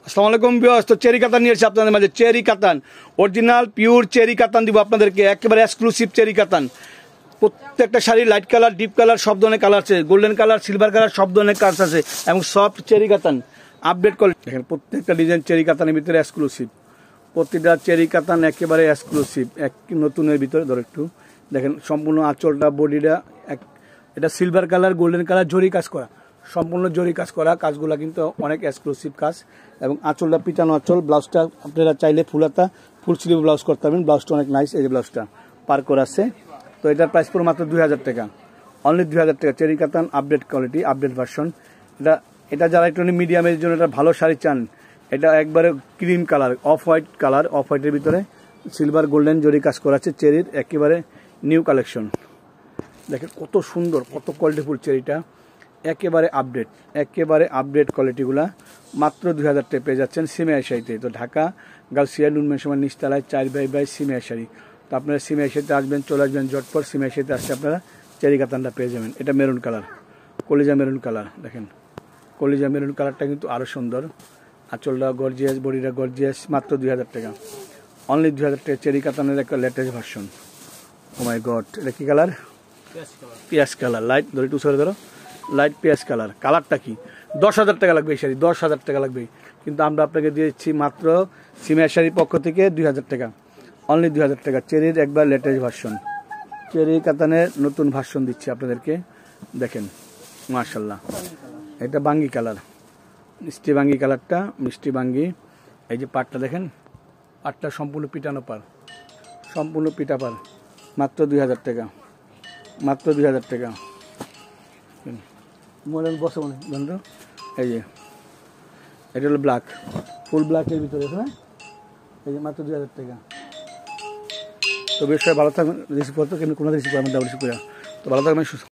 আসসালামু আলাইকুম ভিউয়ার্স, তো চেরি কাতান নিয়ে এসেছি আপনাদের মাঝে। চেরি কাতান অরিজিনাল পিওর চেরি কাতান দিব আপনাদেরকে, একেবারে এক্সক্লুসিভ চেরি কাতান। প্রত্যেকটা sari light colour, deep colour, সব ধরনের কালার আছে, গোল্ডেন কালার, সিলভার কালার, সব ধরনের কালার আছে এবং সফট চেরি কাতান আপডেট কোয়ালিটি। দেখেন প্রত্যেকটা ডিজাইন চেরি কাতানের ভিতরে এক্সক্লুসিভ, প্রতিটা চেরি কাতান একেবারে এক্সক্লুসিভ। এক নতুনের ভিতরে ধরো একটু দেখেন, সম্পূর্ণ আঁচলটা বডিটা এটা সিলভার কালার, গোল্ডেন কালার, জরি কাজ করা, সম্পূর্ণ জরি কাজ করা। কাজগুলো কিন্তু অনেক এক্সক্লুসিভ কাজ এবং আঁচলটা পিটানো আঁচল। ব্লাউজটা আপনারা চাইলে ফুলাতা ফুল স্লিভ ব্লাউজ করতে পারবেন। ব্লাউজটা অনেক নাইস, এই যে ব্লাউজটা পার করে আছে। তো এটার প্রাইস পড়ে মাত্র 2000 টাকা, অনলি 2000 টাকা। চেরি কাতান আপডেট কোয়ালিটি, আপডেট ভার্সন। এটা যারা একটু মিডিয়ামের জন্য এটা ভালো শাড়ি চান, এটা একবারে cream colour, off white colour, of হোয়াইটের ভিতরে সিলভার গোল্ডেন জরি কাজ করা আছে। চেরির একেবারে নিউ কালেকশন। দেখেন কত সুন্দর, কত কোয়ালিটিফুল চেরিটা, একেবারে আপডেট কোয়ালিটিগুলা। মাত্র 2000 টাকা পেয়ে যাচ্ছেন সিমিয়া শাড়িতে। তো ঢাকা গাউসিয়া নুনমেন সময় নিচতলায় 4x সিমিয়া শাড়ি। তো আপনারা সিমিয়া শাড়িতে আসবেন, চলে আসবেন জটপট। সিমিয়া শাড়িতে আসলে আপনারা চেরি কাতানটা পেয়ে যাবেন। এটা মেরুন কালার, কলিজা মেরুন কালার। দেখেন কলিজা মেরুন কালারটা কিন্তু আরও সুন্দর। আঁচলটা গর্জিয়াস, বডিটা গর্জিয়াস। মাত্র 2000 টাকা, অনলি 2000 টাকা। চেরি কাতানের একটা লেটেস্ট ভার্সন। ও মাই গড, এটা কি কালার? পিয়াজ কালার, লাইট ধরে একটু সরে ধরো, লাইট পিয়াজ কালার। কালারটা কি? 10,000 টাকা লাগবে এই শাড়ি, 10,000 টাকা লাগবে। কিন্তু আমরা আপনাকে দিয়েছি মাত্র সিমিয়া শাড়ির পক্ষ থেকে 2000 টাকা, অনলি 2000 টাকা। চেরির একবার লেটেস্ট ভার্সন, চেরি কাতানের নতুন ভার্সন দিচ্ছি আপনাদেরকে। দেখেন মাশাল্লাহ, এটা বাঙ্গি কালার, মিষ্টি বাঙ্গি কালারটা, মিষ্টি বাঙ্গি। এই যে পাটটা দেখেন, পাটটা সম্পূর্ণ পিটানো পার, সম্পূর্ণ পিটা পার। মাত্র 2000 টাকা, মাত্র 2000 টাকা। মনে বসে মনে বন্ধ। এই যে এটা হলো ব্ল্যাক, ফুল ব্ল্যাকের ভিতরে, হ্যাঁ এই যে মাত্র 2000 টাকা। তো বেশ ভালো থাকবেন। রিসিভ করতো কিন্তু কোনো রিসিভ করার মধ্যে রিসিভ করে। তো ভালো থাকবেন।